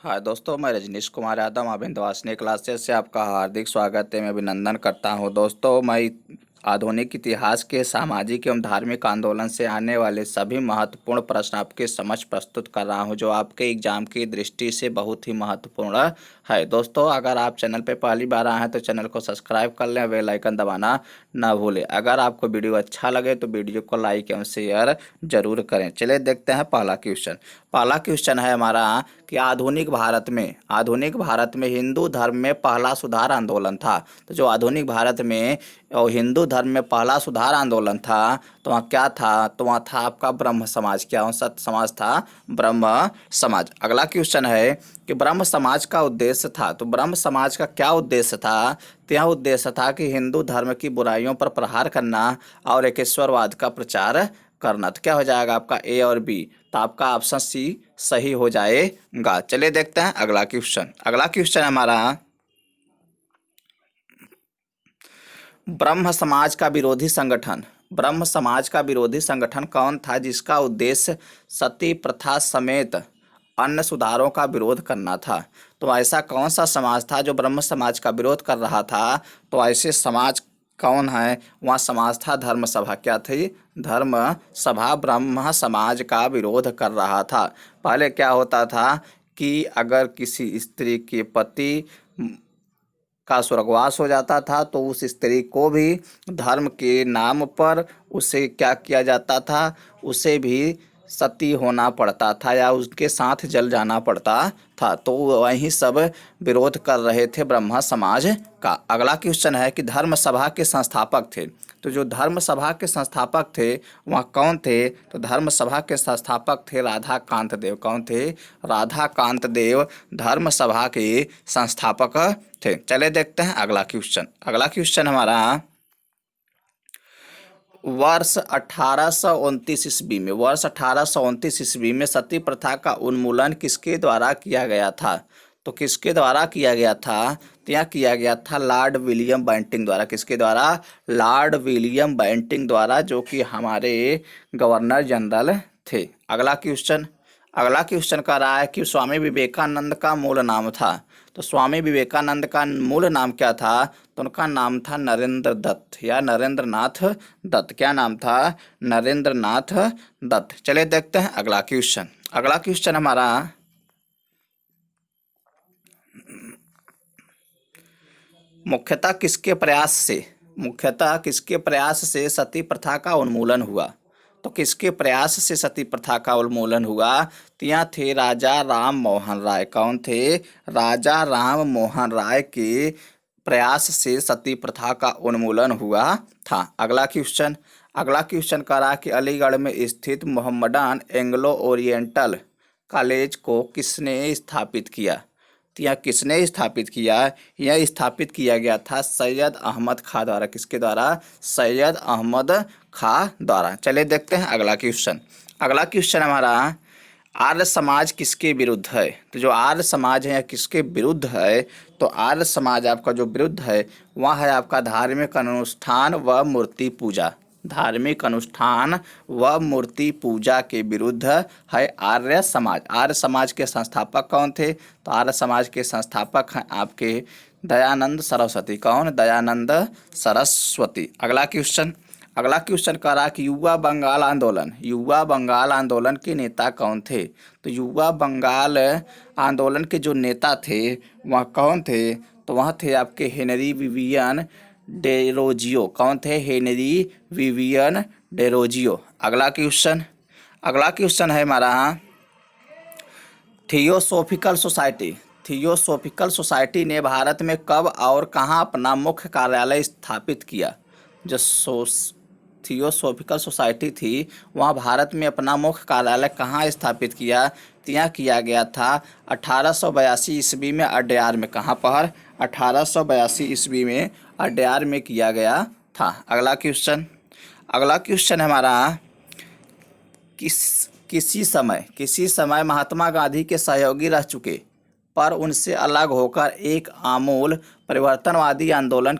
हाँ दोस्तों, मैं रजनीश कुमार यादव अभिनवासिनी क्लासेस से आपका हार्दिक स्वागत है। मैं अभिनंदन करता हूँ। दोस्तों, मैं आधुनिक इतिहास के सामाजिक एवं धार्मिक आंदोलन से आने वाले सभी महत्वपूर्ण प्रश्न आपके समक्ष प्रस्तुत कर रहा हूँ, जो आपके एग्जाम की दृष्टि से बहुत ही महत्वपूर्ण है। दोस्तों, अगर आप चैनल पर पहली बार आए हैं तो चैनल को सब्सक्राइब कर लें, बेल आइकन दबाना ना भूलें। अगर आपको वीडियो अच्छा लगे तो वीडियो को लाइक एवं शेयर जरूर करें। चलिए देखते हैं पहला क्वेश्चन। पहला क्वेश्चन है हमारा कि आधुनिक भारत में हिंदू धर्म में पहला सुधार आंदोलन था। तो जो आधुनिक भारत में और हिंदू धर्म में पहला सुधार आंदोलन था, तो वहाँ क्या था? तो वहाँ था आपका ब्रह्म समाज। क्या सत्य समाज था? ब्रह्म समाज। अगला क्वेश्चन है कि ब्रह्म समाज का उद्देश्य था। तो ब्रह्म समाज का क्या उद्देश्य था? तो यह उद्देश्य था कि हिंदू धर्म की बुराइयों पर प्रहार करना और एकेश्वरवाद का प्रचार करना। तो क्या हो जाएगा आपका ए और बी? तो आपका ऑप्शन सी सही हो जाएगा। चलिए देखते हैं अगला क्वेश्चन। अगला क्वेश्चन हमारा ब्रह्म समाज का विरोधी संगठन कौन था, जिसका उद्देश्य सती प्रथा समेत अन्य सुधारों का विरोध करना था? तो ऐसा कौन सा समाज था जो ब्रह्म समाज का विरोध कर रहा था? तो ऐसे समाज कौन है? वहाँ समाज था धर्म सभा। क्या थी? धर्म सभा ब्रह्म समाज का विरोध कर रहा था। पहले क्या होता था कि अगर किसी स्त्री के पति का स्वर्गवास हो जाता था तो उस स्त्री को भी धर्म के नाम पर उसे क्या किया जाता था? उसे भी सती होना पड़ता था या उसके साथ जल जाना पड़ता था। तो वही सब विरोध कर रहे थे ब्रह्म समाज का। अगला क्वेश्चन है कि धर्म सभा के संस्थापक थे। तो जो धर्म सभा के संस्थापक थे वह कौन थे? तो धर्म सभा के संस्थापक थे राधा कांत देव। कौन थे? राधा कांत देव धर्म सभा के संस्थापक थे। चले देखते हैं अगला क्वेश्चन। अगला क्वेश्चन हमारा वर्ष 1829 ईस्वी में सती प्रथा का उन्मूलन किसके द्वारा किया गया था? तो किसके द्वारा किया गया था? तो यह किया गया था लॉर्ड विलियम बेंटिंक द्वारा। किसके द्वारा? लॉर्ड विलियम बेंटिंक द्वारा, जो कि हमारे गवर्नर जनरल थे। अगला क्वेश्चन कह रहा है कि स्वामी विवेकानंद का मूल नाम था। तो स्वामी विवेकानंद का मूल नाम क्या था? तो उनका नाम था नरेंद्र दत्त या नरेंद्र नाथ दत्त। क्या नाम था? नरेंद्र नाथ दत्त। चलिए देखते हैं अगला क्वेश्चन। अगला क्वेश्चन हमारा मुख्यतः किसके प्रयास से सती प्रथा का उन्मूलन हुआ? तो किसके प्रयास से सती प्रथा का उन्मूलन हुआ? तो यहाँ थे राजा राम मोहन राय। कौन थे? राजा राम मोहन राय के प्रयास से सती प्रथा का उन्मूलन हुआ था। अगला क्वेश्चन कह रहा कि अलीगढ़ में स्थित मोहम्मडन एंग्लो ओरिएंटल कॉलेज को किसने स्थापित किया? तो यह किसने स्थापित किया? यह स्थापित किया गया था सैयद अहमद खां द्वारा। किसके द्वारा? सैयद अहमद खां द्वारा। चलिए देखते हैं अगला क्वेश्चन हमारा आर्य समाज किसके विरुद्ध है? तो जो आर्य समाज है किसके विरुद्ध है? तो आर्य समाज आपका जो विरुद्ध है वह है आपका धार्मिक अनुष्ठान व मूर्ति पूजा। धार्मिक अनुष्ठान व मूर्ति पूजा के विरुद्ध है आर्य समाज। आर्य समाज के संस्थापक कौन थे? तो आर्य समाज के संस्थापक हैं आपके दयानंद सरस्वती। कौन? दयानंद सरस्वती। अगला क्वेश्चन कह रहा कि युवा बंगाल आंदोलन के नेता कौन थे? तो युवा बंगाल आंदोलन के जो नेता थे वह कौन थे? तो वह थे आपके हेनरी विवियन डेरोजियो। कौन थे? Henry Vivian Derozio. अगला क्वेश्चन है हमारा थियोसोफिकल सोसाइटी ने भारत में कब और कहाँ अपना मुख्य कार्यालय स्थापित किया? जो थियोसोफिकल सोसाइटी थी वहाँ भारत में अपना मुख्य कार्यालय कहाँ स्थापित किया? तो यहाँ किया गया था 1882 ईस्वी में अड्यार में। कहाँ पर? 1882 ईस्वी में अड्यार में किया गया था। अगला क्वेश्चन हमारा किसी समय महात्मा गांधी के सहयोगी रह चुके पर उनसे अलग होकर एक आमूल परिवर्तनवादी आंदोलन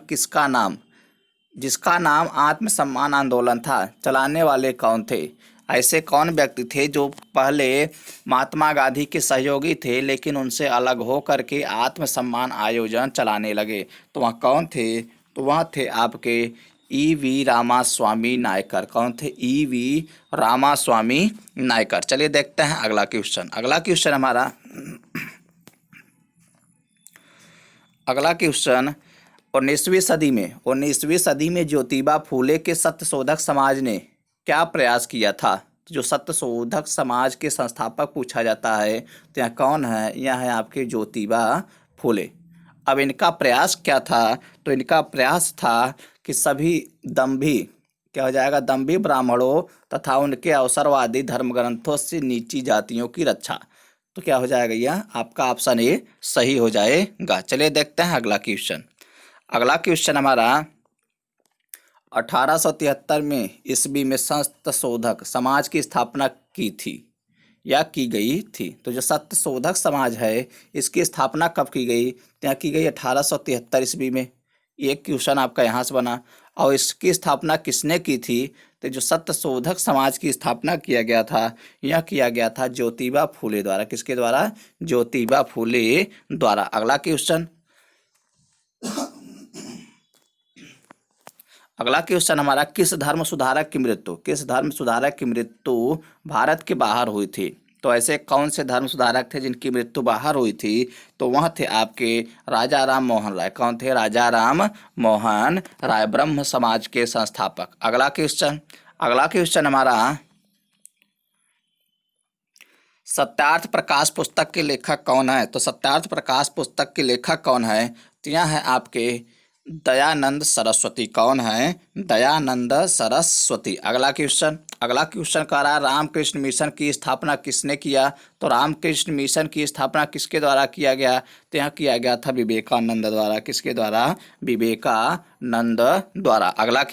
जिसका नाम आत्मसम्मान आंदोलन था, चलाने वाले कौन थे? ऐसे कौन व्यक्ति थे जो पहले महात्मा गांधी के सहयोगी थे लेकिन उनसे अलग हो करके आत्मसम्मान आयोजन चलाने लगे? तो वह कौन थे? तो वह थे आपके ई.वी. रामास्वामी नायकर। कौन थे? ई.वी. रामास्वामी नायकर। चलिए देखते हैं अगला क्वेश्चन। अगला क्वेश्चन 19वीं सदी में ज्योतिबा फूले के सत्यशोधक समाज ने क्या प्रयास किया था? जो सत्यशोधक समाज के संस्थापक पूछा जाता है तो यह कौन है? यह है आपके ज्योतिबा फूले। अब इनका प्रयास क्या था? तो इनका प्रयास था कि सभी दम्भी, क्या हो जाएगा, दम्भी ब्राह्मणों तथा उनके अवसरवादी धर्म ग्रंथों से नीची जातियों की रक्षा। तो क्या हो जाएगा? यह आपका ऑप्शन ए सही हो जाएगा। चलिए देखते हैं अगला क्वेश्चन। अगला क्वेश्चन हमारा 1873 में ईस्वी में सत्यशोधक समाज की स्थापना की थी या की गई थी? तो जो सत्यशोधक समाज है इसकी स्थापना कब की गई? तो यहाँ की गई 1873 ईस्वी में। एक क्वेश्चन आपका यहाँ से बना। और इसकी स्थापना किसने की थी? तो जो सत्यशोधक समाज की स्थापना किया गया था यह किया गया था ज्योतिबा फूले द्वारा। किसके द्वारा? ज्योतिबा फूले द्वारा। अगला क्वेश्चन हमारा किस धर्म सुधारक की मृत्यु भारत के बाहर हुई थी? तो ऐसे कौन से धर्म सुधारक थे जिनकी मृत्यु बाहर हुई थी? तो वह थे आपके राजा राम मोहन राय। कौन थे? राजा राम मोहन राय, ब्रह्म समाज के संस्थापक। अगला क्वेश्चन हमारा सत्यार्थ प्रकाश पुस्तक के लेखक कौन है? तो सत्यार्थ प्रकाश पुस्तक के लेखक कौन है? तो यह है आपके दयानंद सरस्वती। कौन है? दयानंद सरस्वती। अगला क्वेश्चन कह रहा है रामकृष्ण मिशन की स्थापना किसने किया? तो रामकृष्ण मिशन की स्थापना किसके द्वारा किया गया? तो यहाँ किया गया था विवेकानंद द्वारा। किसके द्वारा? विवेकानंद द्वारा। अगला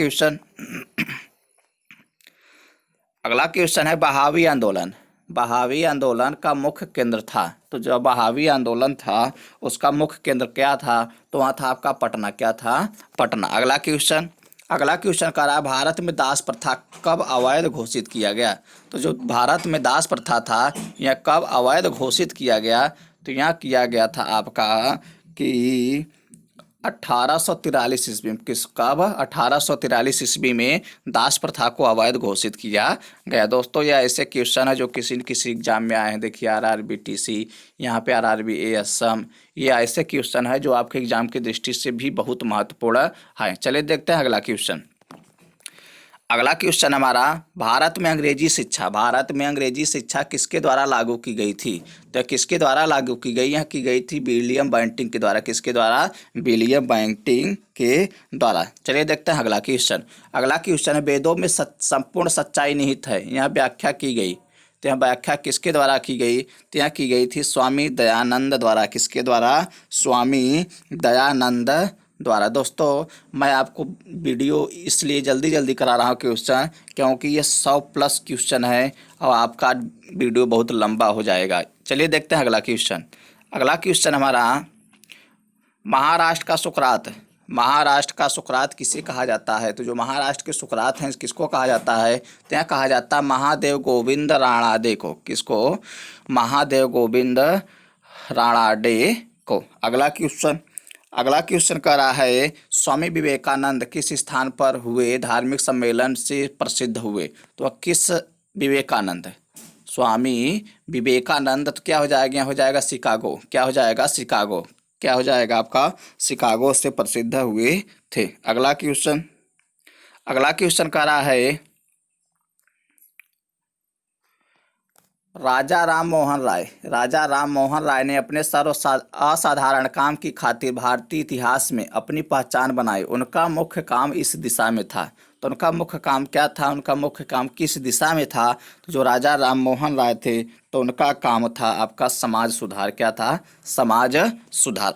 क्वेश्चन है बहावी आंदोलन का मुख्य केंद्र था। तो जो बहावी आंदोलन था उसका मुख्य केंद्र क्या था? तो वहाँ था आपका पटना। क्या था? पटना। अगला क्वेश्चन कह रहा है भारत में दास प्रथा कब अवैध घोषित किया गया? तो जो भारत में दास प्रथा था यह कब अवैध घोषित किया गया? तो यहाँ किया गया था आपका कि 1843 ईस्वी में। कब? 1843 ईस्वी में दास प्रथा को अवैध घोषित किया गया। दोस्तों यह ऐसे क्वेश्चन है जो किसी न किसी एग्जाम में आए हैं। देखिए RRBTC, यहाँ पे RRB ASM, ये ऐसे क्वेश्चन है जो आपके एग्जाम की दृष्टि से भी बहुत महत्वपूर्ण है। चलिए देखते हैं अगला क्वेश्चन हमारा भारत में अंग्रेजी शिक्षा किसके द्वारा लागू की गई थी? तो किसके द्वारा लागू की गई? यहाँ की गई थी विलियम बेंटिंक के द्वारा। किसके द्वारा? विलियम बेंटिंक के द्वारा। चलिए देखते हैं अगला क्वेश्चन है वेदों में संपूर्ण सच्चाई निहित है, यहाँ व्याख्या की गई। तो यहाँ व्याख्या किसके द्वारा की गई? तो यहाँ की गई थी स्वामी दयानंद द्वारा। किसके द्वारा? स्वामी दयानंद द्वारा। दोस्तों मैं आपको वीडियो इसलिए जल्दी करा रहा हूँ क्वेश्चन क्योंकि ये 100+ क्वेश्चन है और आपका वीडियो बहुत लंबा हो जाएगा। चलिए देखते हैं अगला क्वेश्चन हमारा महाराष्ट्र का सुकरात किसे कहा जाता है? तो जो महाराष्ट्र के सुकरात हैं किसको कहा जाता है? तो यहाँ कहा जाता है महादेव गोविंद राणाडे को। किसको? महादेव गोविंद राणाडे को। अगला क्वेश्चन कह रहा है स्वामी विवेकानंद किस स्थान पर हुए धार्मिक सम्मेलन से प्रसिद्ध हुए? तो किस विवेकानंद? स्वामी विवेकानंद। तो क्या हो जाएगा? यहाँ हो जाएगा शिकागो। क्या हो जाएगा? शिकागो। क्या हो जाएगा आपका? शिकागो से प्रसिद्ध हुए थे। अगला क्वेश्चन कह रहा है राजा राम मोहन राय ने अपने असाधारण काम की खातिर भारतीय इतिहास में अपनी पहचान बनाई। उनका मुख्य काम इस दिशा में था। तो उनका मुख्य काम क्या था? उनका मुख्य काम किस दिशा में था? तो जो राजा राम मोहन राय थे तो उनका काम था आपका समाज सुधार। क्या था? समाज सुधार।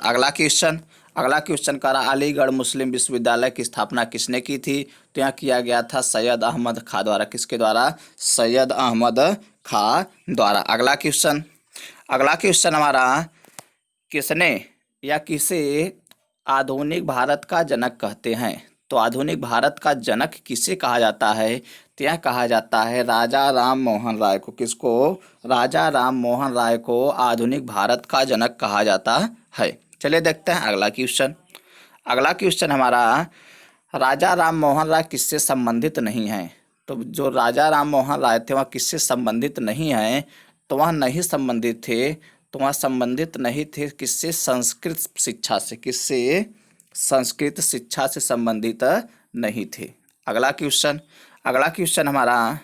अगला क्वेश्चन का रहा अलीगढ़ मुस्लिम विश्वविद्यालय की स्थापना किसने की थी? तो यहाँ किया गया था सैयद अहमद खां द्वारा। किसके द्वारा? सैयद अहमद खां द्वारा। अगला क्वेश्चन हमारा किसने या किसे आधुनिक भारत का जनक कहते हैं? तो आधुनिक भारत का जनक किसे कहा जाता है? तो यह कहा जाता है राजा राम मोहन राय को। किसको? राजा राम मोहन राय को आधुनिक भारत का जनक कहा जाता है। चलिए देखते हैं अगला क्वेश्चन। अगला क्वेश्चन हमारा, राजा राम मोहन राय किससे संबंधित नहीं है? तो जो राजा राम मोहन राय थे वह किससे संबंधित नहीं हैं? तो वह नहीं संबंधित थे, तो वह संबंधित नहीं थे किससे? संस्कृत शिक्षा से। किससे? संस्कृत शिक्षा से संबंधित नहीं थे। अगला क्वेश्चन। अगला क्वेश्चन हमारा,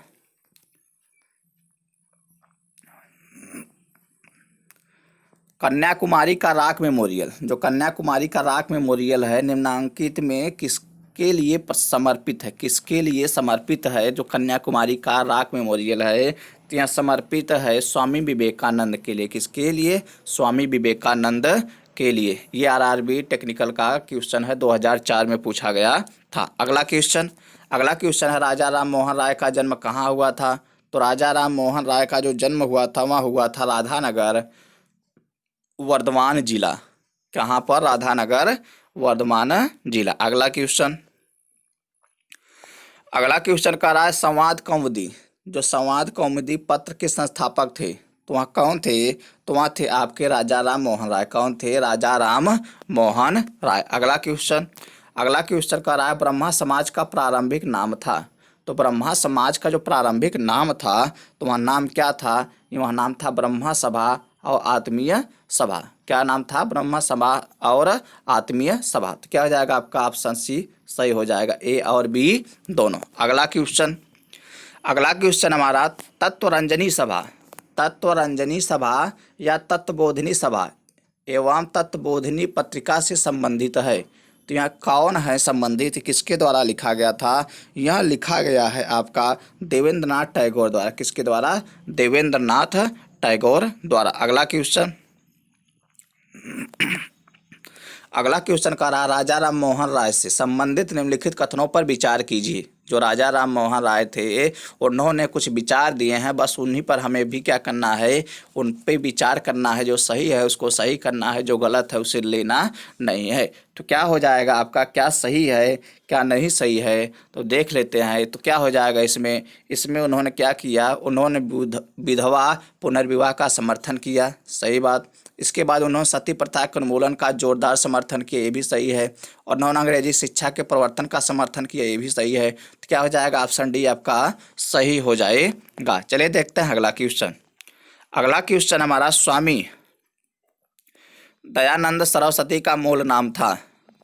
कन्याकुमारी का रॉक मेमोरियल, जो कन्याकुमारी का रॉक मेमोरियल है, निम्नांकित में किसके लिए समर्पित है? किसके लिए समर्पित है जो कन्याकुमारी का रॉक मेमोरियल है? तो यह समर्पित है स्वामी विवेकानंद के लिए। किसके लिए? स्वामी विवेकानंद के लिए। ये आरआरबी टेक्निकल का क्वेश्चन है, 2004 में पूछा गया था। अगला क्वेश्चन। अगला क्वेश्चन है, राजा राम मोहन राय का जन्म कहाँ हुआ था? तो राजा राम मोहन राय का जो जन्म हुआ था वह हुआ था राधानगर, वर्धमान जिला। कहाँ पर? राधानगर, वर्धमान जिला। अगला क्वेश्चन। अगला क्वेश्चन का रहा है संवाद कौमुदी। जो संवाद कौमुदी पत्र के संस्थापक थे तो वह कौन थे? तो वह थे आपके राजा राम मोहन राय। कौन थे? राजा राम मोहन राय। अगला क्वेश्चन। अगला क्वेश्चन का रहा है ब्रह्मा समाज का प्रारंभिक नाम था। तो ब्रह्मा समाज का जो प्रारंभिक नाम था तो वह नाम क्या था? वह नाम था ब्रह्मा सभा और आत्मीय सभा। क्या नाम था? ब्रह्मा सभा और आत्मीय सभा। तो क्या हो जाएगा आपका? ऑप्शन सी सही हो जाएगा, ए और बी दोनों। अगला क्वेश्चन। अगला क्वेश्चन हमारा, तत्वरंजनी सभा। तत्वरंजनी सभा या तत्वबोधिनी सभा एवं तत्वबोधिनी पत्रिका से संबंधित है। तो यहाँ कौन है संबंधित? किसके द्वारा लिखा गया था? यह लिखा गया है आपका देवेंद्रनाथ टैगोर द्वारा। किसके द्वारा? देवेंद्रनाथ टैगोर द्वारा। अगला क्वेश्चन। अगला क्वेश्चन का रहा, राजा राम मोहन राय से संबंधित निम्नलिखित कथनों पर विचार कीजिए। जो राजा राम मोहन राय थे उन्होंने कुछ विचार दिए हैं, बस उन्हीं पर हमें भी क्या करना है? उन पे विचार करना है। जो सही है उसको सही करना है, जो गलत है उसे लेना नहीं है। तो क्या हो जाएगा आपका? क्या सही है क्या नहीं सही है तो देख लेते हैं। तो क्या हो जाएगा इसमें? इसमें उन्होंने क्या किया? उन्होंने विधवा पुनर्विवाह का समर्थन किया, सही बात। इसके बाद उन्होंने सती प्रथा के उन्मूलन का जोरदार समर्थन किया, ये भी सही है। और उन्होंने अंग्रेजी शिक्षा के प्रवर्तन का समर्थन किया, ये भी सही है। तो क्या हो जाएगा? ऑप्शन डी आपका सही हो जाएगा। चलिए देखते हैं अगला क्वेश्चन। अगला क्वेश्चन हमारा, स्वामी दयानंद सरस्वती का मूल नाम था।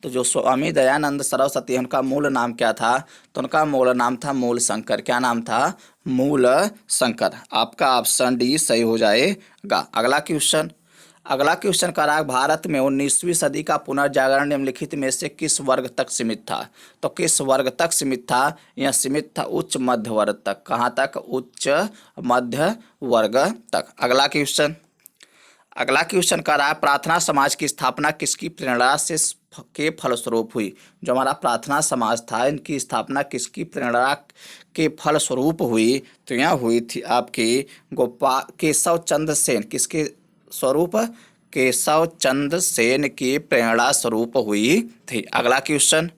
तो जो स्वामी दयानंद सरस्वती उनका मूल नाम क्या था? तो उनका मूल नाम था मूल शंकर। क्या नाम था? मूल शंकर। आपका ऑप्शन डी सही हो जाएगा। अगला क्वेश्चन। अगला क्वेश्चन का रहा, भारत में 19वीं सदी का पुनर्जागरण निम्नलिखित में से किस वर्ग तक सीमित था? तो किस वर्ग तक सीमित था? यह सीमित था उच्च मध्य वर्ग तक। कहाँ तक? उच्च मध्य वर्ग तक। अगला क्वेश्चन। अगला क्वेश्चन का रहा, प्रार्थना समाज की स्थापना किसकी प्रेरणा से के फलस्वरूप हुई? जो हमारा प्रार्थना समाज था इनकी स्थापना किसकी प्रेरणा के फलस्वरूप हुई? तो यह हुई थी आपकी केशव चंद्र सेन। किसके स्वरूप? केशव चंद्र सेन की प्रेरणा स्वरूप हुई थी। अगला क्वेश्चन।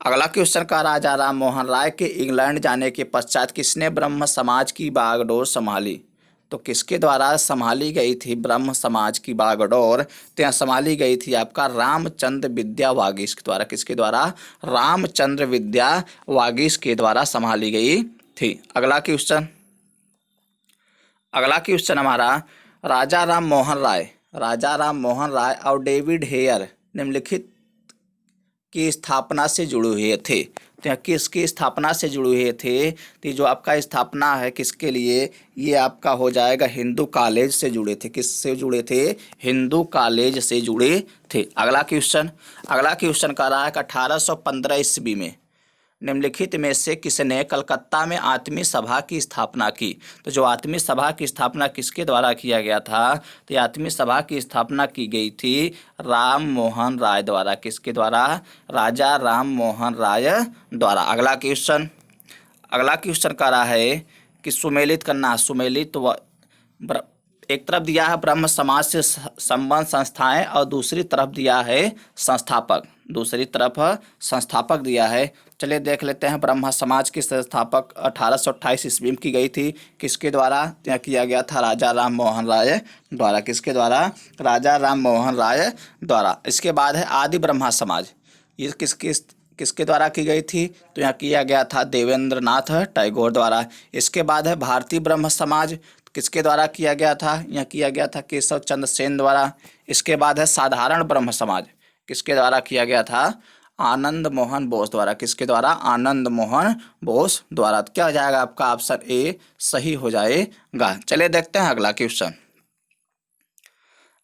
अगला क्वेश्चन का, राजा राम मोहन राय के इंग्लैंड जाने के पश्चात किसने ब्रह्म समाज की बागडोर संभाली? तो किसके द्वारा संभाली गई थी ब्रह्म समाज की बागडोर? तो यहाँ संभाली गई थी आपका रामचंद्र विद्या वागीश के द्वारा। किसके द्वारा? रामचंद्र विद्या वागीश के द्वारा संभाली गई थी। अगला क्वेश्चन। अगला क्वेश्चन हमारा, राजा राम मोहन राय और डेविड हेयर निम्नलिखित की स्थापना से जुड़े हुए थे। तो यहाँ किसकी स्थापना से जुड़े हुए थे? तो जो आपका स्थापना है किसके लिए? ये आपका हो जाएगा हिंदू कॉलेज से जुड़े थे। किससे जुड़े थे? हिंदू कॉलेज से जुड़े थे। अगला क्वेश्चन। अगला क्वेश्चन का रहा है कि 1815 ईस्वी में निम्नलिखित में से किसने कलकत्ता में आत्मीय सभा की स्थापना की? तो जो आत्मीय सभा की स्थापना किसके द्वारा किया गया था? तो आत्मीय सभा की स्थापना की गई थी राम मोहन राय द्वारा। किसके द्वारा? राजा राम मोहन राय द्वारा। अगला क्वेश्चन। अगला क्वेश्चन का रहा है कि सुमेलित करना। सुमेलित एक तरफ दिया है ब्रह्म समाज से संबंध संस्थाएं और दूसरी तरफ दिया है संस्थापक, दूसरी तरफ संस्थापक दिया है। चलिए देख लेते हैं। ब्रह्म समाज की संस्थापक 1828 ईस्वी में की गई थी। किसके द्वारा यह किया गया था? राजा राम मोहन राय द्वारा। किसके द्वारा? राजा राम मोहन राय द्वारा। इसके बाद है आदि ब्रह्मा समाज। ये किसके द्वारा की गई थी? तो यहाँ किया गया था देवेंद्रनाथ टैगोर द्वारा। इसके बाद है भारतीय ब्रह्म समाज। किसके द्वारा किया गया था? यह किया गया था केशव चंद्र सेन द्वारा। इसके बाद है साधारण ब्रह्म समाज। किसके द्वारा किया गया था? आनंद मोहन बोस द्वारा। किसके द्वारा? आनंद मोहन बोस द्वारा। तो क्या हो जाएगा आपका? ऑप्शन ए सही हो जाएगा। चलिए देखते हैं अगला क्वेश्चन।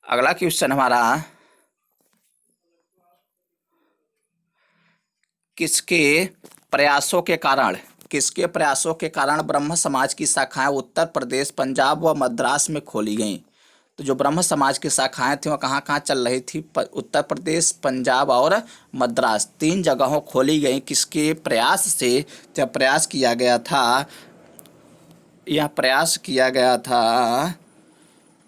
अगला क्वेश्चन हमारा, किसके प्रयासों के कारण, किसके प्रयासों के कारण ब्रह्म समाज की शाखाएं उत्तर प्रदेश, पंजाब व मद्रास में खोली गईं? तो जो ब्रह्म समाज की शाखाएं थी वह कहाँ कहाँ चल रही थी? उत्तर प्रदेश, पंजाब और मद्रास, 3 जगहों खोली गई। किसके प्रयास से? जब प्रयास किया गया था, यह प्रयास किया गया था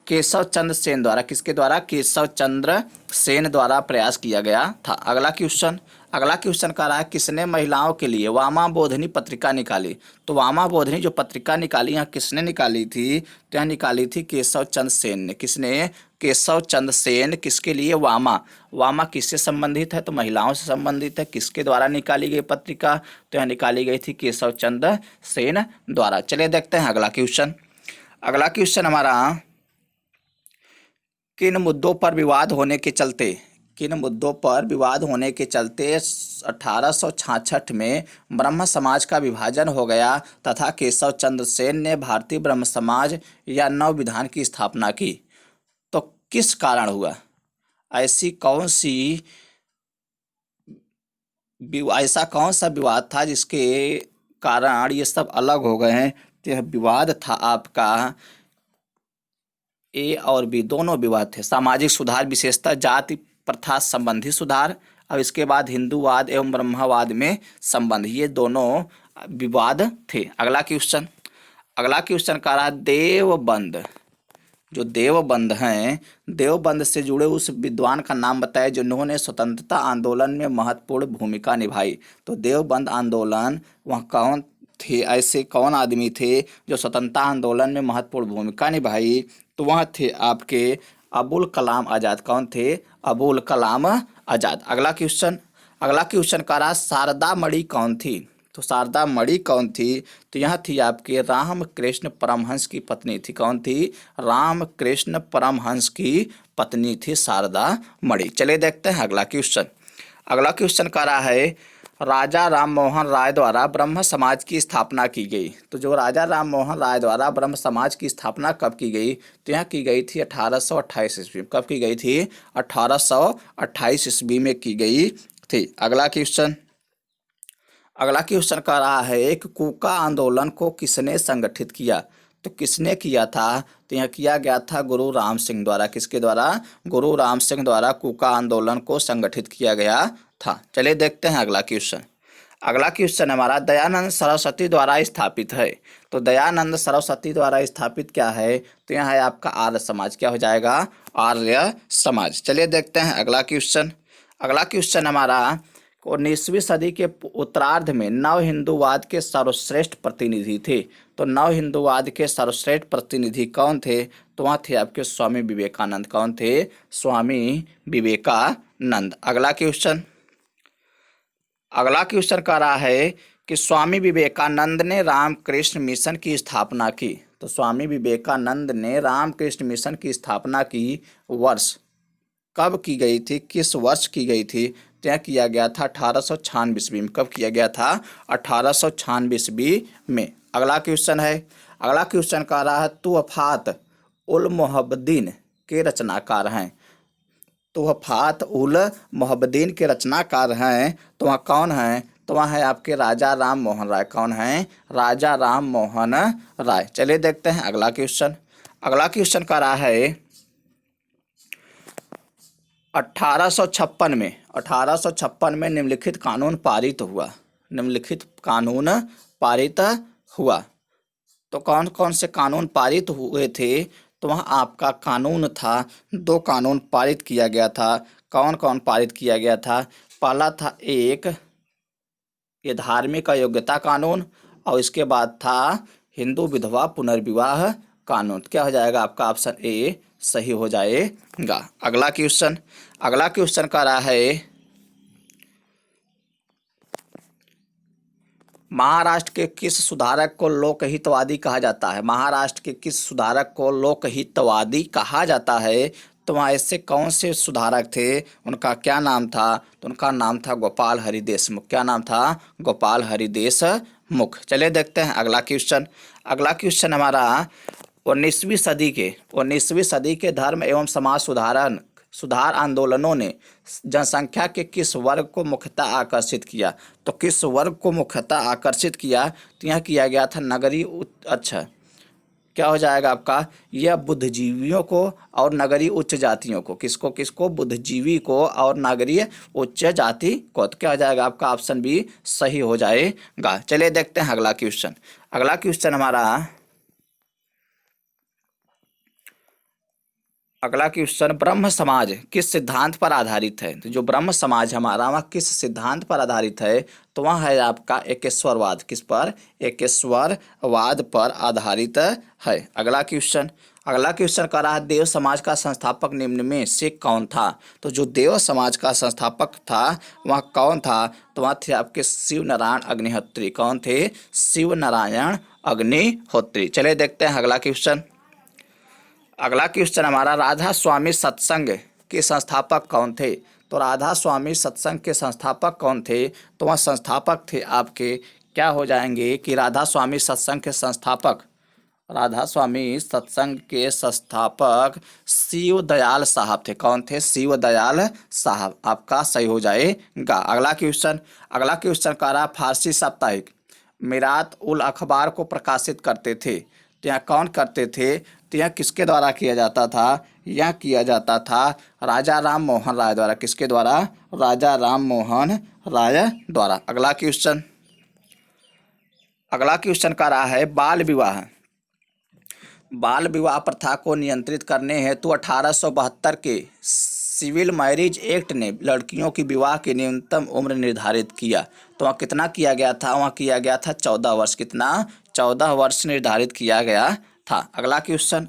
केशव चंद्र सेन द्वारा। किसके द्वारा? केशव चंद्र सेन द्वारा प्रयास किया गया था। अगला क्वेश्चन, अगला क्वेश्चन कह रहा है किसने महिलाओं के लिए वामा बोधनी पत्रिका निकाली? तो वामा बोधनी जो पत्रिका निकाली, यहाँ किसने निकाली थी? तो यहाँ निकाली थी केशव चंद्र सेन ने। किसने? केशव चंद्र सेन। किसके लिए? वामा। वामा किससे संबंधित है? तो महिलाओं से संबंधित है। किसके द्वारा निकाली गई पत्रिका? तो यहाँ निकाली गई थी केशव चंद्र सेन द्वारा। चलिए देखते हैं अगला क्वेश्चन। अगला क्वेश्चन हमारा, किन मुद्दों पर विवाद होने के चलते, किन मुद्दों पर विवाद होने के चलते 1866 में ब्रह्म समाज का विभाजन हो गया तथा केशव चंद्र सेन ने भारतीय ब्रह्म समाज या नव विधान की स्थापना की? तो किस कारण हुआ? ऐसी कौन सी ऐसा कौन सा विवाद था जिसके कारण ये सब अलग हो गए हैं? तो यह विवाद था आपका, ए और बी दोनों विवाद थे। सामाजिक सुधार, विशेषतः जाति प्रथा संबंधी सुधार, और इसके बाद हिंदूवाद एवं ब्रह्मवाद में संबंध, ये दोनों विवाद थे। अगला क्वेश्चन, अगला क्वेश्चन कह रहा है देवबंद। जो देवबंद हैं, देवबंद से जुड़े उस विद्वान का नाम बताए जिन्होंने स्वतंत्रता आंदोलन में महत्वपूर्ण भूमिका निभाई। तो देवबंद आंदोलन, वह कौन थे? ऐसे कौन आदमी थे जो स्वतंत्रता आंदोलन में महत्वपूर्ण भूमिका निभाई? तो वह थे आपके अबुल कलाम आज़ाद। कौन थे? अबुल कलाम आज़ाद। अगला क्वेश्चन, अगला क्वेश्चन कह रहा शारदा मणि कौन थी? तो शारदा मणि कौन थी? तो यह थी आपके रामकृष्ण परमहंस की पत्नी थी। कौन थी? रामकृष्ण परमहंस की पत्नी थी शारदा मणि। चलिए देखते हैं अगला क्वेश्चन। अगला क्वेश्चन कह रहा है राजा राम मोहन राय द्वारा ब्रह्म समाज की स्थापना की गई। तो जो राजा राम मोहन राय द्वारा ब्रह्म समाज की स्थापना कब की गई? तो यह की गई थी 1828 ईस्वी में। कब की गई थी? 1828 ईस्वी में की गई थी। अगला क्वेश्चन, अगला क्वेश्चन कह रहा है कि कूका आंदोलन को किसने संगठित किया? तो किसने किया था? तो यह किया गया था गुरु राम सिंह द्वारा। किसके द्वारा? गुरु राम सिंह द्वारा कूका आंदोलन को संगठित किया गया था। चलिए देखते हैं अगला क्वेश्चन। अगला क्वेश्चन हमारा दयानंद सरस्वती द्वारा स्थापित है। तो दयानंद सरस्वती द्वारा स्थापित क्या है? तो यह है आपका आर्य समाज। क्या हो जाएगा? आर्य समाज। चलिए देखते हैं अगला क्वेश्चन। अगला क्वेश्चन हमारा 19वीं सदी के उत्तरार्ध में नव हिंदूवाद के सर्वश्रेष्ठ प्रतिनिधि थे। तो नव हिंदूवाद के सर्वश्रेष्ठ प्रतिनिधि कौन थे? तो वहाँ थे आपके स्वामी विवेकानंद। कौन थे? स्वामी विवेकानंद। अगला क्वेश्चन, अगला क्वेश्चन कह रहा है कि स्वामी विवेकानंद ने रामकृष्ण मिशन की स्थापना की। तो स्वामी विवेकानंद ने रामकृष्ण मिशन की स्थापना की वर्ष कब की गई थी? किस वर्ष की गई थी? तय किया गया था 1896 ईस्वी में। कब किया गया था? 1896 ईस्वी में। अगला क्वेश्चन है, अगला क्वेश्चन कह रहा है तुहफात उल मोहब्बदीन के रचनाकार हैं। तुहफात उल मोहब्बदीन के रचनाकार हैं तो वह कौन हैं? तो वह है आपके राजा राम मोहन राय। कौन हैं? राजा राम मोहन राय। चलिए देखते हैं अगला क्वेश्चन। अगला क्वेश्चन कह रहा है 1856 में निम्नलिखित कानून पारित हुआ। निम्नलिखित कानून पारित हुआ। तो कौन कौन से कानून पारित हुए थे? तो वहाँ आपका कानून था, 2 कानून पारित किया गया था। कौन कौन पारित किया गया था? पहला था एक ये धार्मिक अयोग्यता कानून, और इसके बाद था हिंदू विधवा पुनर्विवाह कानून। क्या हो जाएगा आपका? ऑप्शन ए सही हो जाएगा। अगला क्वेश्चन कर रहा है, महाराष्ट्र के किस सुधारक को लोकहितवादी कहा जाता है? महाराष्ट्र के किस सुधारक को लोकहितवादी कहा जाता है? तो वहाँ ऐसे कौन से सुधारक थे, उनका क्या नाम था? तो उनका नाम था गोपाल हरि देशमुख। क्या नाम था? गोपाल हरि देशमुख। चलिए देखते हैं अगला क्वेश्चन हमारा 19वीं सदी के धर्म एवं समाज सुधार आंदोलनों ने जनसंख्या के किस वर्ग को मुख्यतः आकर्षित किया? तो किस वर्ग को मुख्यतः आकर्षित किया? तो यह किया गया था अच्छा, क्या हो जाएगा आपका? यह बुद्धिजीवियों को और नगरीय उच्च जातियों को। किसको? बुद्धिजीवी को और नगरीय उच्च जाति को। तो क्या हो जाएगा आपका? ऑप्शन बी सही हो जाएगा। चलिए देखते हैं अगला क्वेश्चन ब्रह्म समाज किस सिद्धांत पर आधारित है? तो जो ब्रह्म समाज हमारा वह किस सिद्धांत पर आधारित है? तो वह है आपका एकेश्वरवाद। किस पर? एकेश्वरवाद पर आधारित है। अगला क्वेश्चन कर रहा है, देव समाज का संस्थापक निम्न में से कौन था? तो जो देव समाज का संस्थापक था वह कौन था? तो वह थे आपके शिव नारायण अग्निहोत्री। कौन थे? शिव नारायण अग्निहोत्री। चलिए देखते हैं अगला क्वेश्चन हमारा, राधा स्वामी सत्संग के संस्थापक कौन थे? तो राधा स्वामी सत्संग के संस्थापक कौन थे? तो वह संस्थापक थे आपके, क्या हो जाएंगे कि राधा स्वामी सत्संग के संस्थापक शिव दयाल साहब थे। कौन थे? शिव दयाल साहब। आपका सही हो जाएगा। अगला क्वेश्चन का रहा, फारसी साप्ताहिक मिरात उल अखबार को प्रकाशित करते थे, तो यहाँ कौन करते थे? तो यह किसके द्वारा किया जाता था? यह किया जाता था राजा राम मोहन राय द्वारा। किसके द्वारा? राजा राम मोहन राय द्वारा। अगला क्वेश्चन का रहा है, बाल विवाह प्रथा को नियंत्रित करने हेतु 1872 के सिविल मैरिज एक्ट ने लड़कियों की विवाह की न्यूनतम उम्र निर्धारित किया। तो वहाँ कितना किया गया था? वहाँ किया गया था 14 वर्ष। कितना? 14 वर्ष निर्धारित किया गया था। अगला क्वेश्चन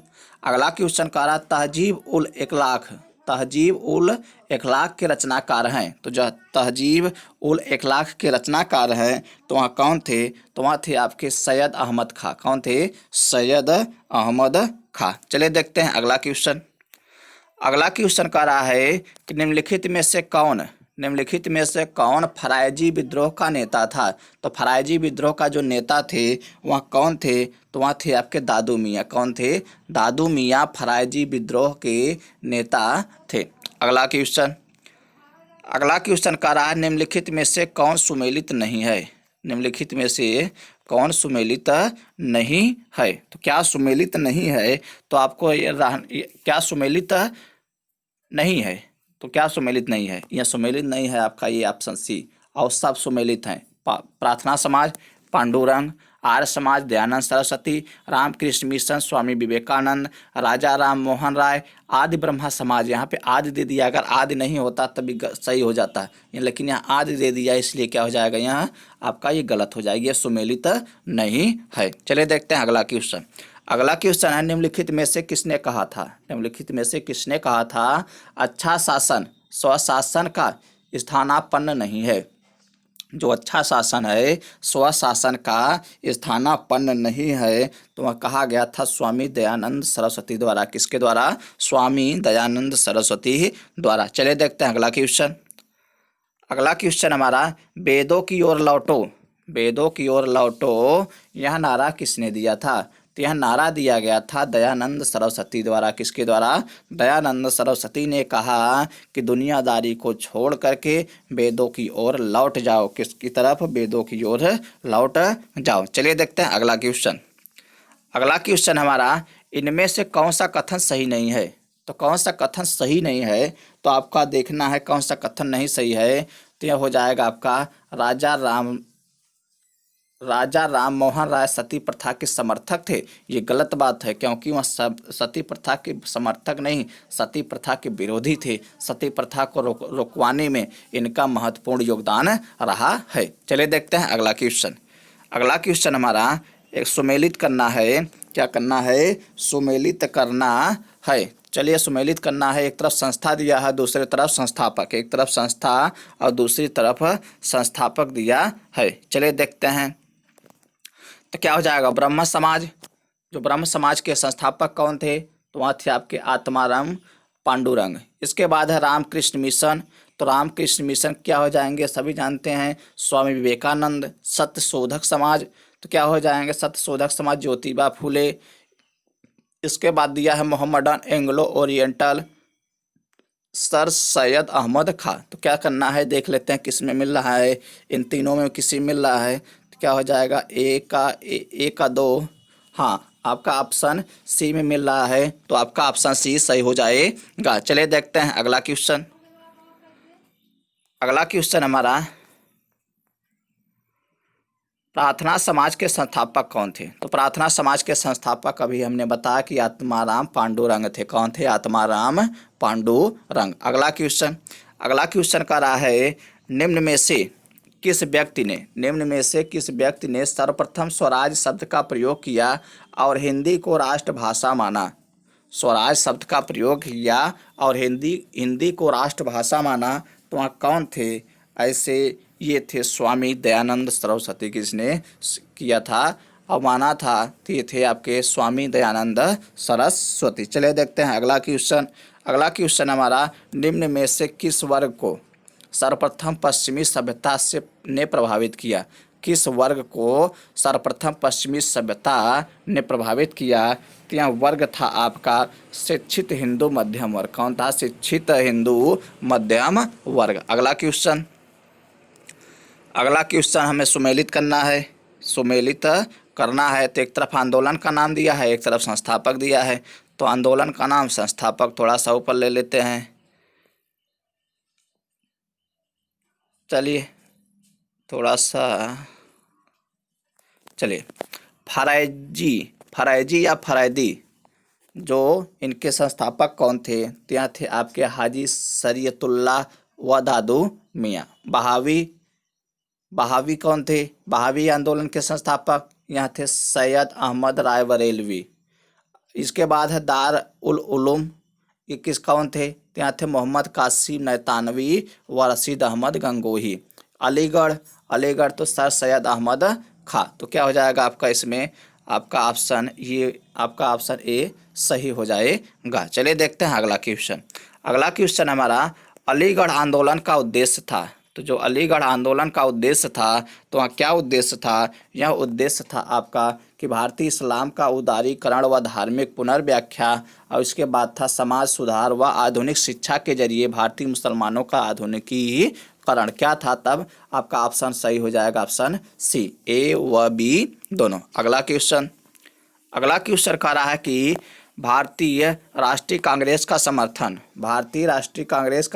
का रहा, तहजीब उल इखलाक के रचनाकार हैं। तो जो तहजीब उल इखलाक के रचनाकार हैं तो वहाँ कौन थे? तो वहाँ थे आपके सैयद अहमद खां। कौन थे? सैयद अहमद खां। चलिए देखते हैं अगला क्वेश्चन का रहा है कि निम्नलिखित में से कौन फरायजी विद्रोह का नेता था? तो फरायजी विद्रोह का जो नेता थे वह कौन थे? तो वह थे आपके दादू मियाँ। कौन थे? दादू मियाँ फरायजी विद्रोह के नेता थे। अगला क्वेश्चन का रहा है, निम्नलिखित में से कौन सुमेलित नहीं है? तो क्या सुमेलित नहीं है? तो आपको क्या सुमेलित नहीं है? तो क्या सुमेलित नहीं है? यह सुमेलित नहीं है आपका ये ऑप्शन सी, और सब सुमेलित हैं। प्रार्थना समाज, पांडुरंग, आर्य समाज, दयानंद सरस्वती, रामकृष्ण मिशन, स्वामी विवेकानंद, राजा राम मोहन राय, आदि ब्रह्मा समाज। यहाँ पे आदि दे दिया, अगर आदि नहीं होता तभी सही हो जाता है, लेकिन यहाँ आदि दे दिया इसलिए क्या हो जाएगा? यहाँ आपका ये गलत हो जाएगी, ये सुमेलित नहीं है। चलिए देखते हैं अगला क्वेश्चन है, निम्नलिखित में से किसने कहा था अच्छा शासन स्वशासन का स्थानापन्न नहीं है? जो अच्छा शासन है स्वशासन का स्थानापन्न नहीं है, तो वह कहा गया था स्वामी दयानंद सरस्वती द्वारा। किसके द्वारा? स्वामी दयानंद सरस्वती द्वारा। चलिए देखते हैं अगला क्वेश्चन हमारा, वेदों की ओर लौटो यह नारा किसने दिया था? तो यह नारा दिया गया था दयानंद सरस्वती द्वारा। किसके द्वारा? दयानंद सरस्वती ने कहा कि दुनियादारी को छोड़ करके वेदों की ओर लौट जाओ। किसकी तरफ? वेदों की ओर लौट जाओ। चलिए देखते हैं अगला क्वेश्चन हमारा, इनमें से कौन सा कथन सही नहीं है? तो कौन सा कथन सही नहीं है? तो आपका देखना है कौन सा कथन नहीं सही है। तो यह हो जाएगा आपका राजा राम मोहन राय सती प्रथा के समर्थक थे। ये गलत बात है, क्योंकि वह सती प्रथा के समर्थक नहीं, सती प्रथा के विरोधी थे। सती प्रथा को रोकवाने में इनका महत्वपूर्ण योगदान रहा है। चलिए देखते हैं अगला क्वेश्चन। अगला क्वेश्चन हमारा एक सुमेलित करना है। क्या करना है? सुमेलित करना है। चलिए सुमेलित करना है। एक तरफ संस्था दिया है, दूसरी तरफ संस्थापक। एक तरफ संस्था और दूसरी तरफ संस्थापक दिया है। चलिए देखते हैं तो क्या हो जाएगा। ब्रह्म समाज, जो ब्रह्म समाज के संस्थापक कौन थे? तो वहाँ थे आपके आत्माराम पांडुरंग। इसके बाद है रामकृष्ण मिशन। तो रामकृष्ण मिशन क्या हो जाएंगे? सभी जानते हैं, स्वामी विवेकानंद। सत्यशोधक समाज, तो क्या हो जाएंगे? सत्यशोधक समाज ज्योतिबा फूले। इसके बाद दिया है Mohammedan Anglo Oriental, sir Syed Ahmad Khan. तो क्या करना है देख लेते हैं किस में मिल रहा है। इन तीनों में किसी मिल रहा है तो क्या हो जाएगा? ए का 2। हाँ, आपका ऑप्शन सी में मिल रहा है, तो आपका ऑप्शन सी सही हो जाएगा। चलिए देखते हैं अगला क्वेश्चन। अगला क्वेश्चन हमारा, प्रार्थना समाज के संस्थापक कौन थे? तो प्रार्थना समाज के संस्थापक अभी हमने बताया कि आत्माराम पांडुरंग थे। कौन थे? आत्माराम पांडुरंग। अगला क्वेश्चन, अगला क्वेश्चन का रहा है, निम्न में से किस व्यक्ति ने सर्वप्रथम स्वराज शब्द का प्रयोग किया और हिंदी को राष्ट्रभाषा माना? स्वराज शब्द का प्रयोग किया और हिंदी को राष्ट्रभाषा माना, तो वहाँ कौन थे? ऐसे ये थे स्वामी दयानंद सरस्वती। किसने किया था और माना था? तो ये थे आपके स्वामी दयानंद सरस्वती। चलिए देखते हैं अगला क्वेश्चन। अगला क्वेश्चन हमारा, निम्न में से किस वर्ग को सर्वप्रथम पश्चिमी सभ्यता से ने प्रभावित किया? किस वर्ग को सर्वप्रथम पश्चिमी सभ्यता ने प्रभावित किया? तो यह वर्ग था आपका शिक्षित हिंदू मध्यम वर्ग। कौन था? शिक्षित हिंदू मध्यम वर्ग। अगला क्वेश्चन, अगला क्वेश्चन हमें सुमेलित करना है। सुमेलित करना है तो एक तरफ आंदोलन का नाम दिया है, एक तरफ संस्थापक दिया है। तो आंदोलन का नाम, संस्थापक थोड़ा सा ऊपर ले लेते हैं। चलिए थोड़ा सा, चलिए फरैजी या फरैदी, जो इनके संस्थापक कौन थे? तो यहाँ थे आपके हाजी शरीयतुल्लाह व दादू मियाँ। बहावी कौन थे? बहावी आंदोलन के संस्थापक यहाँ थे सैयद अहमद राय बरेलवी। इसके बाद है दार उल उलूम, ये किस कौन थे? तो यहाँ थे मोहम्मद कासिम नैतानवी व रशीद अहमद गंगोही। अलीगढ़ तो सर सैयद अहमद खां। तो क्या हो जाएगा आपका इसमें? आपका ऑप्शन ए सही हो जाएगा। चलिए देखते हैं अगला क्वेश्चन। अगला क्वेश्चन हमारा, अलीगढ़ आंदोलन का उद्देश्य था। तो जो अलीगढ़ आंदोलन का उद्देश्य था, तो वहाँ क्या उद्देश्य था? यह उद्देश्य था आपका कि भारतीय इस्लाम का उदारीकरण व धार्मिक पुनर्व्याख्या, और इसके बाद था समाज सुधार व आधुनिक शिक्षा के जरिए भारतीय मुसलमानों का आधुनिकीकरण। क्या था तब? आपका ऑप्शन सही हो जाएगा, ऑप्शन सी, ए व बी दोनों। अगला क्वेश्चन कह रहा है कि भारतीय राष्ट्रीय कांग्रेस का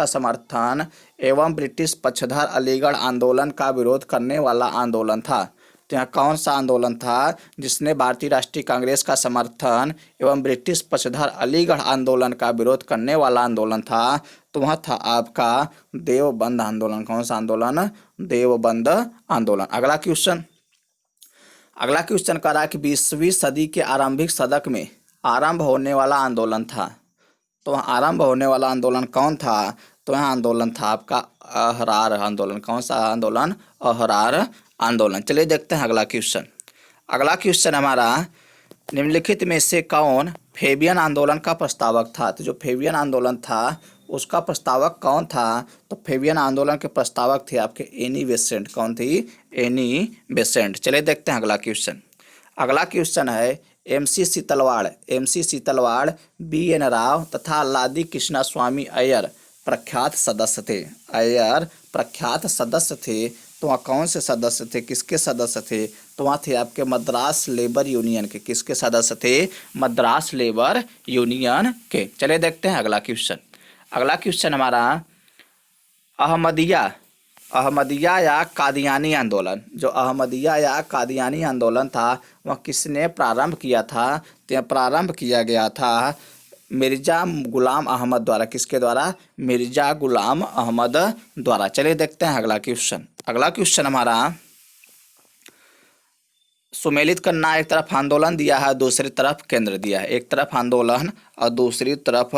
समर्थन एवं ब्रिटिश पक्षधर अलीगढ़ आंदोलन का विरोध करने वाला आंदोलन था। तो यहाँ कौन सा आंदोलन था जिसने भारतीय राष्ट्रीय कांग्रेस का समर्थन एवं ब्रिटिश पक्षधर अलीगढ़ आंदोलन का विरोध करने वाला आंदोलन था? तो वह था आपका देवबंद आंदोलन। कौन सा आंदोलन? देवबंद आंदोलन। अगला क्वेश्चन कह रहा है कि 20वीं सदी के आरंभिक शतक में आरंभ होने वाला आंदोलन था। तो आरंभ होने वाला आंदोलन कौन था? तो यह आंदोलन था आपका अहरार आंदोलन। कौन सा आंदोलन? अहरार आंदोलन। चलिए देखते हैं अगला क्वेश्चन हमारा, निम्नलिखित में से कौन फेबियन आंदोलन का प्रस्तावक था? तो जो फेबियन आंदोलन था उसका प्रस्तावक कौन था? तो फेबियन आंदोलन के प्रस्तावक थे आपके एनी बेसेंट। कौन थी? Annie Besant. चलिए देखते हैं अगला क्वेश्चन है, एमसी सीतलवाड़, BN राव तथा लादी कृष्णा स्वामी अय्यर प्रख्यात सदस्य थे। तो वहाँ कौन से सदस्य थे? किसके सदस्य थे? तो वहाँ थे आपके मद्रास लेबर यूनियन के। किसके सदस्य थे? मद्रास लेबर यूनियन के। चलिए देखते हैं अगला क्वेश्चन हमारा, अहमदिया या कादियानी आंदोलन, जो अहमदिया या कादियानी आंदोलन था वह किसने प्रारंभ किया था? तो यह प्रारंभ किया गया था मिर्जा गुलाम अहमद द्वारा। किसके द्वारा? मिर्जा गुलाम अहमद द्वारा। चलिए देखते हैं अगला क्वेश्चन। अगला क्वेश्चन हमारा, सुमेलित करना, एक तरफ आंदोलन दिया है, दूसरी तरफ केंद्र दिया है। एक तरफ आंदोलन और दूसरी तरफ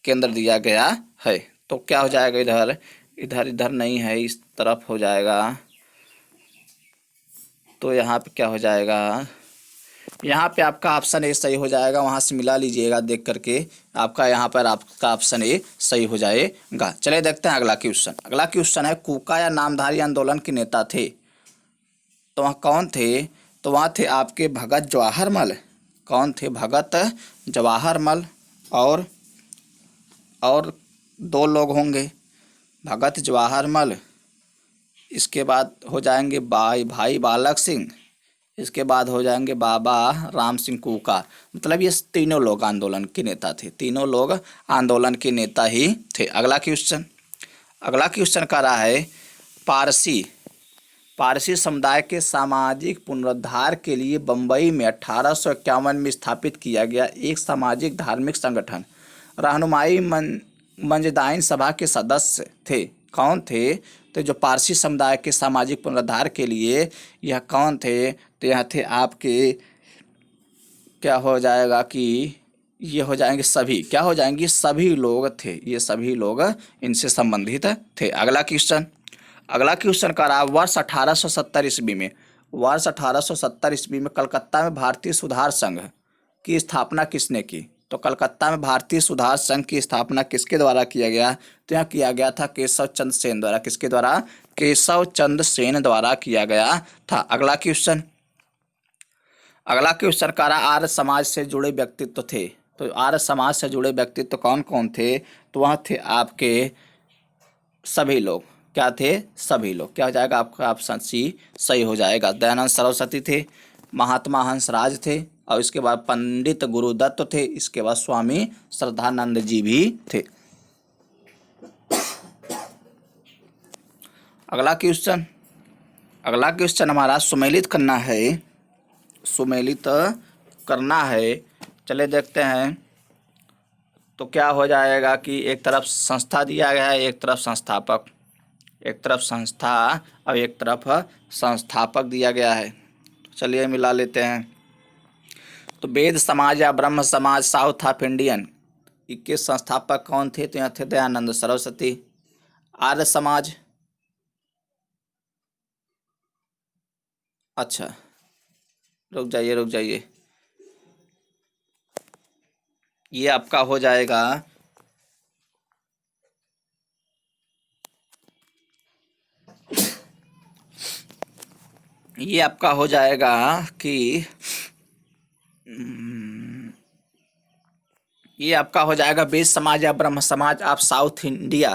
केंद्र दिया गया है, तो क्या हो जाएगा? इधर इधर इधर नहीं है, इस तरफ हो जाएगा। तो यहाँ पे क्या हो जाएगा? यहाँ पे आपका ऑप्शन ए सही हो जाएगा। वहाँ से मिला लीजिएगा देख करके, आपका यहाँ पर आपका ऑप्शन ए सही हो जाएगा। चलिए देखते हैं अगला क्वेश्चन। अगला क्वेश्चन है, कूका या नामधारी आंदोलन के नेता थे, तो वह कौन थे? तो वहाँ थे आपके भगत जवाहरमल। कौन थे? भगत जवाहरमल। और दो लोग होंगे, भगत जवाहरमल, इसके बाद हो जाएंगे भाई बालक सिंह, इसके बाद हो जाएंगे बाबा राम सिंह कूका। मतलब ये तीनों लोग आंदोलन के नेता थे, तीनों लोग आंदोलन के नेता ही थे। अगला क्वेश्चन कर रहा है, पारसी समुदाय के सामाजिक पुनरुद्धार के लिए बम्बई में 1851 में स्थापित किया गया एक सामाजिक धार्मिक संगठन रहनुमाई मंजदाइन सभा के सदस्य थे। कौन थे? तो जो पारसी समुदाय के सामाजिक पुनरुद्धार के लिए यह कौन थे? तो यह थे आपके, क्या हो जाएगा कि ये हो जाएंगे सभी, क्या हो जाएंगे? सभी लोग थे, ये सभी लोग इनसे संबंधित थे। अगला क्वेश्चन का रहा, वर्ष 1870 ईस्वी में, वर्ष 1870 ईस्वी में कलकत्ता में भारतीय सुधार संघ की स्थापना किसने की? तो कलकत्ता में भारतीय सुधार संघ की स्थापना किसके द्वारा किया गया? तो यहाँ किया गया था केशव चंद्र सेन द्वारा। किसके द्वारा? केशव चंद्र सेन द्वारा किया गया था। अगला क्वेश्चन का रहा, आर्य समाज से जुड़े व्यक्तित्व थे, तो आर्य समाज से जुड़े व्यक्तित्व कौन कौन थे? तो वह थे आपके सभी लोग। क्या थे? सभी लोग। क्या हो जाएगा? आपका ऑप्शन सी सही हो जाएगा। दयानंद सरस्वती थे, महात्मा हंसराज थे, और इसके बाद पंडित गुरुदत्त थे, इसके बाद स्वामी श्रद्धानंद जी भी थे। अगला क्वेश्चन हमारा, सुमेलित करना है। चले देखते हैं। तो क्या हो जाएगा कि एक तरफ संस्था दिया गया है, एक तरफ संस्था और एक तरफ संस्थापक दिया गया है। चलिए मिला लेते हैं। तो वेद समाज या ब्रह्म समाज साउथ ऑफ इंडियन, इसके संस्थापक कौन थे? तो यहाँ थे दयानंद सरस्वती। आर्य समाज, अच्छा रुक जाइए, ये आपका हो जाएगा, ये आपका हो जाएगा कि ये आपका हो जाएगा वेद समाज या ब्रह्म समाज ऑफ साउथ इंडिया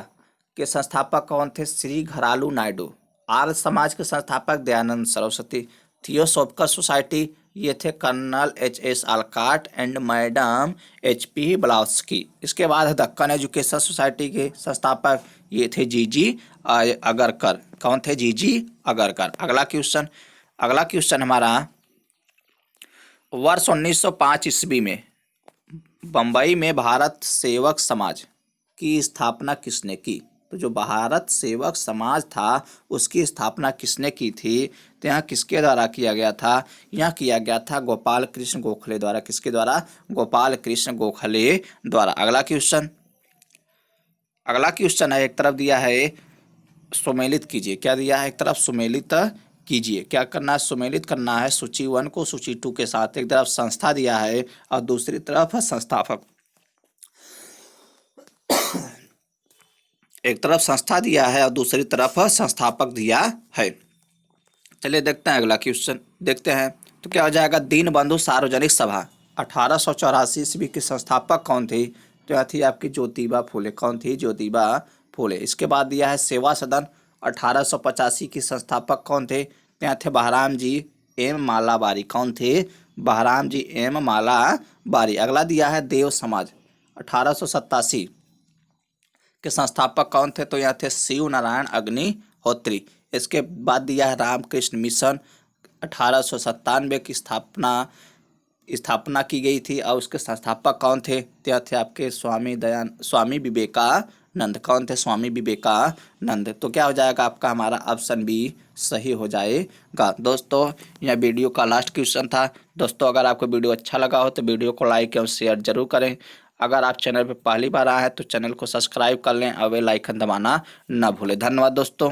के संस्थापक कौन थे? श्री घरालू नायडू। आर्य समाज के संस्थापक दयानंद सरस्वती। थियोसॉफिकल सोसाइटी, ये थे colonel H.S. Olcott and madam H.P. Blavatsky. इसके बाद दक्कन एजुकेशन सोसाइटी के संस्थापक ये थे जी अगरकर। कौन थे? जी अगरकर। अगला क्वेश्चन हमारा, वर्ष 1905 ईस्वी में बम्बई में भारत सेवक समाज की स्थापना किसने की? तो जो भारत सेवक समाज था उसकी स्थापना किसने की थी? तो यहाँ किसके द्वारा किया गया था? यहाँ किया गया था गोपाल कृष्ण गोखले द्वारा। किसके द्वारा? गोपाल कृष्ण गोखले द्वारा। अगला क्वेश्चन है, एक तरफ दिया है सुमेलित कीजिए। क्या दिया है? एक तरफ सुमेलित कीजिए। क्या करना है? सुमेलित करना है सूची 1 को सूची 2 के साथ। एक तरफ संस्था दिया है और दूसरी तरफ संस्थापक। एक तरफ संस्था दिया है और दूसरी तरफ संस्थापक दिया है। चलिए देखते हैं अगला क्वेश्चन। देखते हैं तो क्या हो जाएगा, दीनबंधु सार्वजनिक सभा 1884 ईस्वी के संस्थापक कौन थे? तो यह थी आपकी ज्योतिबा फूले। कौन थी? ज्योतिबा फूले। इसके बाद दिया है सेवा सदन 1885 की संस्थापक कौन थे? तो यहाँ थे बहराम जी एम मालाबारी। कौन थे? बहराम जी एम मालाबारी। अगला दिया है देव समाज 1887 के संस्थापक कौन थे? तो यहाँ थे शिव नारायण अग्निहोत्री। इसके बाद दिया है रामकृष्ण मिशन, 1897 की स्थापना की गई थी और उसके संस्थापक कौन थे? तो थे आपके स्वामी विवेकानंद। कौन थे? स्वामी विवेकानंद। तो क्या हो जाएगा आपका? हमारा ऑप्शन बी सही हो जाएगा। दोस्तों यह वीडियो का लास्ट क्वेश्चन था। दोस्तों अगर आपको वीडियो अच्छा लगा हो तो वीडियो को लाइक एवं शेयर जरूर करें। अगर आप चैनल पर पहली बार आए हैं तो चैनल को सब्सक्राइब कर लें और बेल आइकन दबाना न भूलें। धन्यवाद दोस्तों।